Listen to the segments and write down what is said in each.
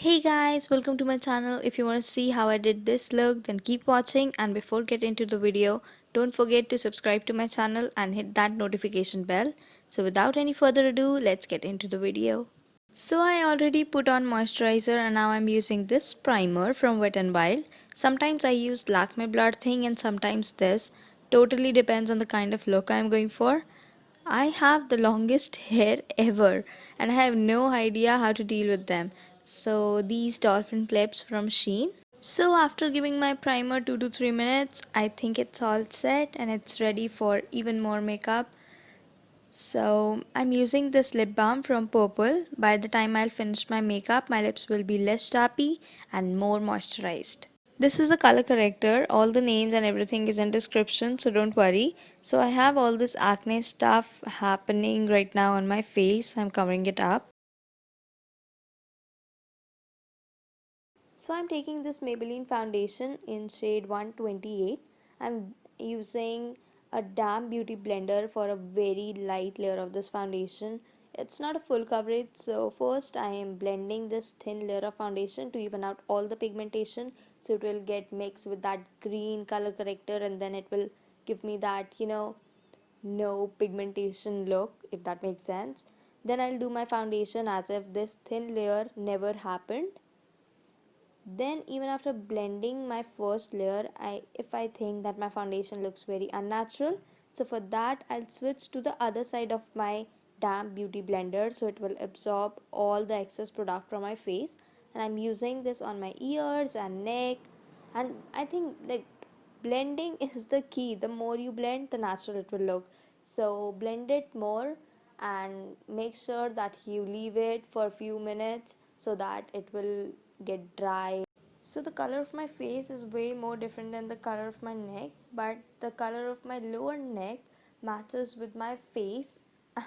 Hey guys, welcome to my channel. If you want to see how I did this look, then keep watching, and before get into the video, don't forget to subscribe to my channel and hit that notification bell. So without any further ado, let's get into the video. So I already put on moisturizer and now I'm using this primer from Wet n Wild. Sometimes I use Lakme Blur thing and sometimes this. Totally depends on the kind of look I'm going for. I have the longest hair ever and I have no idea how to deal with them. So these dolphin clips from Shein. So after giving my primer 2 to 3 minutes, I think it's all set and it's ready for even more makeup. So I'm using this lip balm from Purple. By the time I'll finish my makeup, my lips will be less chappy and more moisturized. This is the color corrector. All the names and everything is in description, so don't worry. So I have all this acne stuff happening right now on my face. I'm covering it up. So I'm taking this Maybelline foundation in shade 128. I'm using a damp beauty blender for a very light layer of this foundation. It's not a full coverage, so first I am blending this thin layer of foundation to even out all the pigmentation, so it will get mixed with that green color corrector and then it will give me that no pigmentation look, if that makes sense. Then I'll do my foundation as if this thin layer never happened. Then even after blending my first layer, if I think that my foundation looks very unnatural, so for that I'll switch to the other side of my damp beauty blender so it will absorb all the excess product from my face. And I'm using this on my ears and neck, and I think like blending is the key. The more you blend, the natural it will look. So blend it more and make sure that you leave it for a few minutes so that it will get dry. So the color of my face is way more different than the color of my neck, but the color of my lower neck matches with my face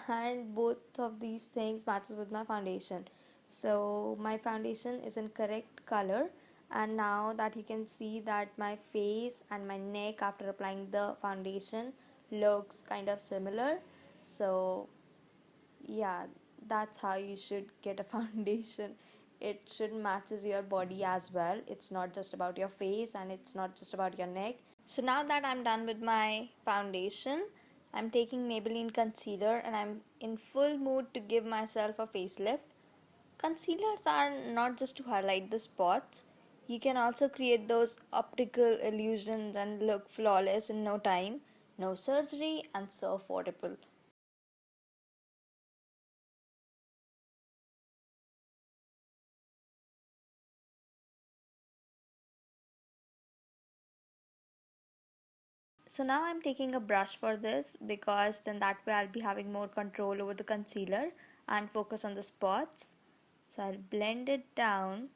and both of these things matches with my foundation. So my foundation is in correct color, and now that you can see that my face and my neck after applying the foundation looks kind of similar. So yeah, that's how you should get a foundation. It should matches your body as well. It's not just about your face and it's not just about your neck. So now that I'm done with my foundation, I'm taking Maybelline concealer and I'm in full mood to give myself a facelift. Concealers are not just to highlight the spots. You can also create those optical illusions and look flawless in no time. No surgery and so affordable. So now I'm taking a brush for this because then that way I'll be having more control over the concealer and focus on the spots. So I'll blend it down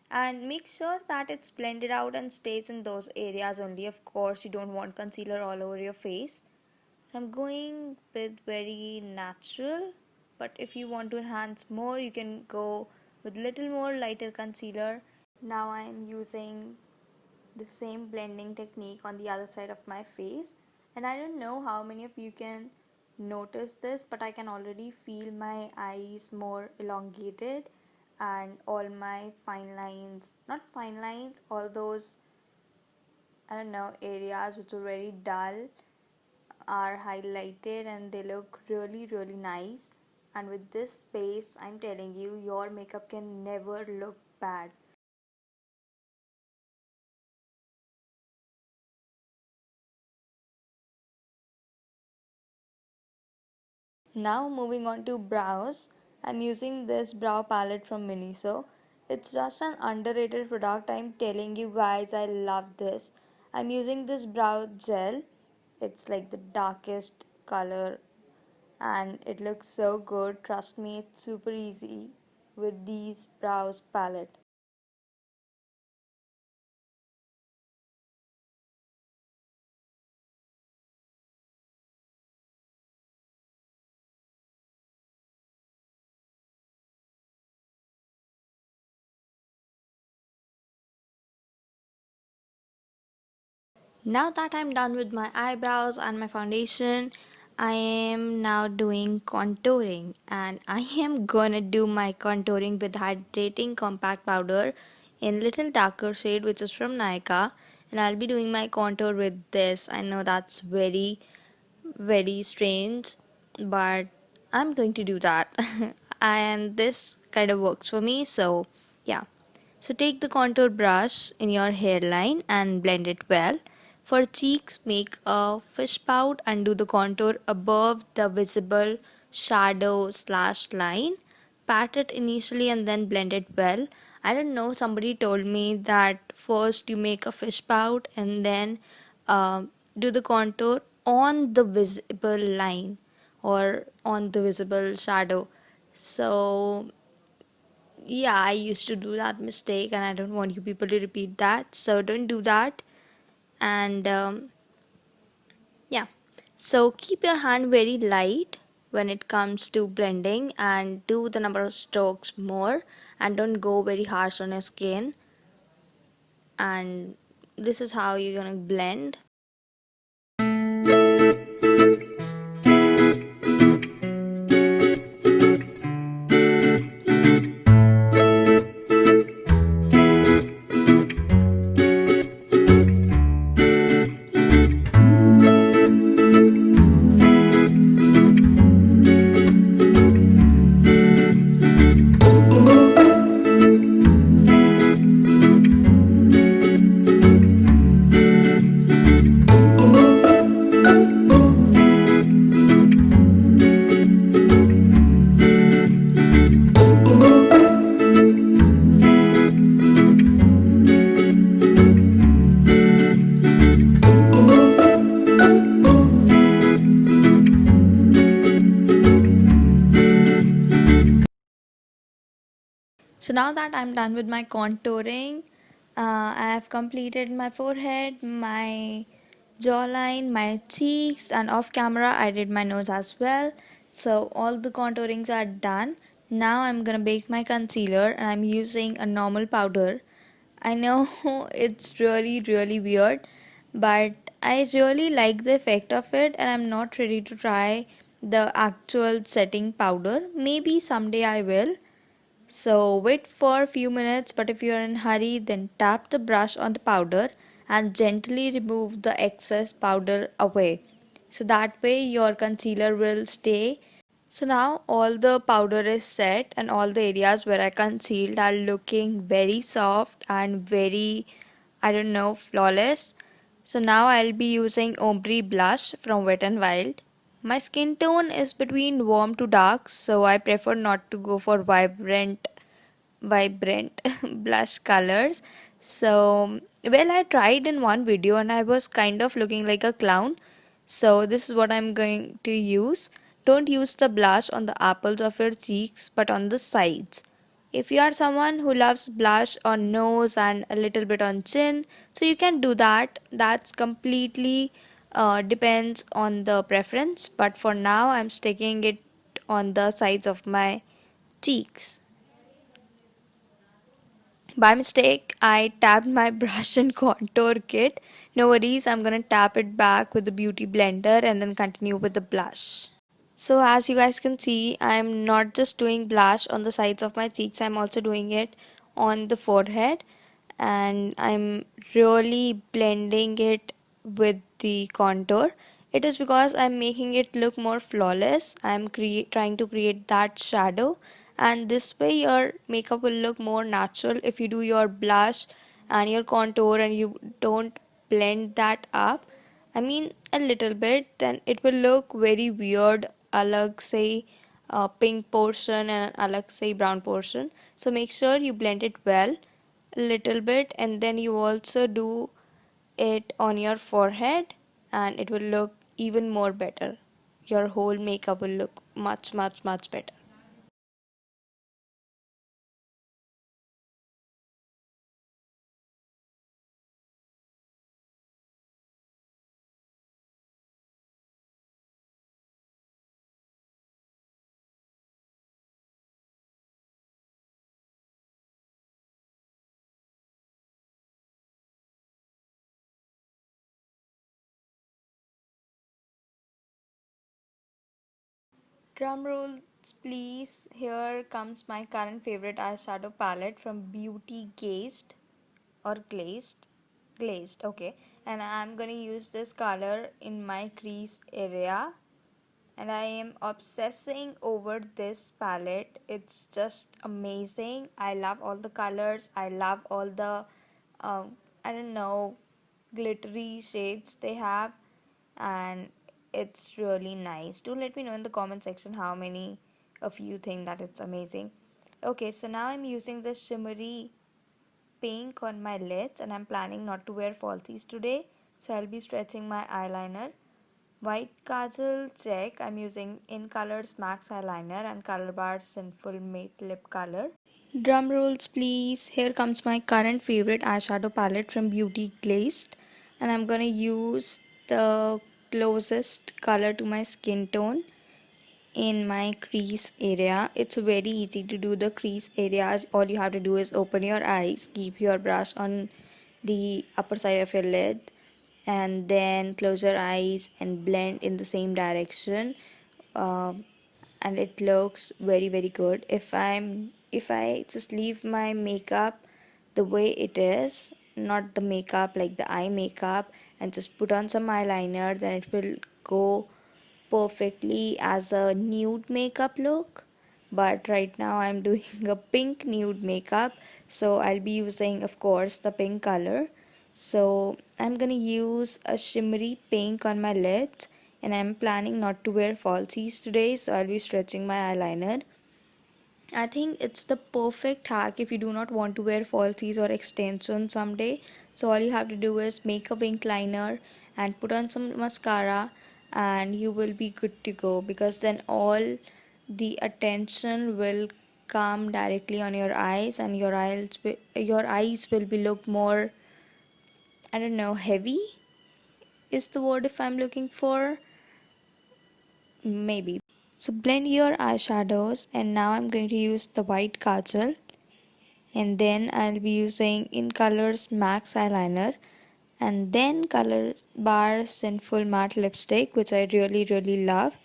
and make sure that it's blended out and stays in those areas only. Of course, you don't want concealer all over your face. So I'm going with very natural, but if you want to enhance more, you can go with little more lighter concealer. Now I'm using the same blending technique on the other side of my face, and I don't know how many of you can notice this, but I can already feel my eyes more elongated and all my fine lines, not fine lines, all those I don't know areas which are very dull are highlighted and they look really nice. And with this base, I'm telling you, your makeup can never look bad. Now moving on to brows, I'm using this brow palette from MINISO. It's just an underrated product. I'm telling you guys, I love this. I'm using this brow gel. It's like the darkest color and it looks so good. Trust me, it's super easy with these brows palette. Now that I'm done with my eyebrows and my foundation, I am now doing contouring, and I am gonna do my contouring with hydrating compact powder in little darker shade, which is from Nykaa, and I'll be doing my contour with this. I know that's very strange, but I'm going to do that. And this kind of works for me, so yeah. So take the contour brush in your hairline and blend it well. For cheeks, make a fish pout and do the contour above the visible shadow slash line. Pat it initially and then blend it well. I don't know, somebody told me that first you make a fish pout and then uh, do the contour on the visible line or on the visible shadow. So yeah, I used to do that mistake and I don't want you people to repeat that, so don't do that. And yeah, so keep your hand very light when it comes to blending and do the number of strokes more, and don't go very harsh on your skin. And this is how you're gonna blend. So now that I'm done with my contouring, I have completed my forehead, my jawline, my cheeks, and off camera I did my nose as well. So all the contourings are done. Now I'm gonna bake my concealer and I'm using a normal powder. I know it's really weird, but I really like the effect of it and I'm not ready to try the actual setting powder. Maybe someday I will. So wait for a few minutes, but if you are in a hurry, then tap the brush on the powder and gently remove the excess powder away. So that way your concealer will stay. So now all the powder is set and all the areas where I concealed are looking very soft and very, I don't know, flawless. So now I'll be using ombre blush from Wet n Wild. My skin tone is between warm to dark, so I prefer not to go for vibrant blush colors. So well, I tried in one video and I was kind of looking like a clown, so this is what I'm going to use. Don't use the blush on the apples of your cheeks but on the sides. If you are someone who loves blush on nose and a little bit on chin, so you can do that. That's completely depends on the preference, but for now I'm sticking it on the sides of my cheeks. By mistake, I tapped my brush and contour kit. No worries, I'm gonna tap it back with the beauty blender and then continue with the blush. So as you guys can see, I'm not just doing blush on the sides of my cheeks, I'm also doing it on the forehead, and I'm really blending it with the contour. It is because I'm making it look more flawless. I'm trying to create that shadow, and this way your makeup will look more natural. If you do your blush and your contour and you don't blend that up, I mean a little bit, then it will look very weird. Alag say pink portion and alag say brown portion. So make sure you blend it well a little bit, and then you also do it on your forehead and it will look even more better. Your whole makeup will look much better. Drum rolls, please. Here comes my current favorite eyeshadow palette from Beauty Glazed or Glazed. Glazed, okay. And I'm gonna use this color in my crease area. And I am obsessing over this palette. It's just amazing. I love all the colors. I love all the, I don't know, glittery shades they have, and it's really nice. Do let me know in the comment section how many of you think that it's amazing. Okay, so now I'm using the shimmery pink on my lids, and I'm planning not to wear falsies today, so I'll be stretching my eyeliner. White kajal check, I'm using In Colors Max eyeliner and Color Bar Sinful Matte Lip Color. Drum rolls, please. Here comes my current favorite eyeshadow palette from Beauty Glazed, and I'm gonna use the closest color to my skin tone in my crease area. It's very easy to do the crease areas. All you have to do is open your eyes, keep your brush on the upper side of your lid, and then close your eyes and blend in the same direction. Um, and it looks very good. If I just leave my makeup the way it is, not the makeup like the eye makeup, and just put on some eyeliner, then it will go perfectly as a nude makeup look. But right now I'm doing a pink nude makeup, so I'll be using, of course, the pink color. So I'm gonna use a shimmery pink on my lids, and I'm planning not to wear falsies today, so I'll be stretching my eyeliner. I think it's the perfect hack if you do not want to wear falsies or extensions someday. So all you have to do is make a wing liner and put on some mascara, and you will be good to go, because then all the attention will come directly on your eyes, and your eyes will be look more, I don't know, heavy is the word if I'm looking for, maybe. So blend your eyeshadows, and now I'm going to use the white kajal, and then I'll be using In Colors Max eyeliner, and then Color Bar Sinful Matte Lipstick, which I really love.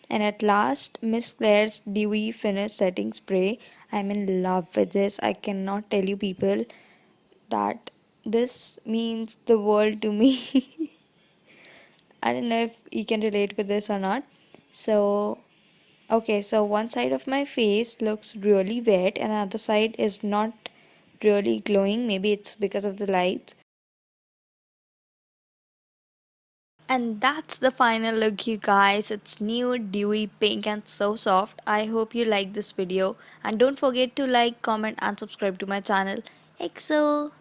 And at last, Miss Claire's Dewy Finish Setting Spray. I'm in love with this. I cannot tell you people that this means the world to me. I don't know if you can relate with this or not. So, okay, so one side of my face looks really wet and the other side is not really glowing. Maybe it's because of the lights. And that's the final look, you guys. It's nude, dewy, pink, and so soft. I hope you like this video. And don't forget to like, comment, and subscribe to my channel. EXO!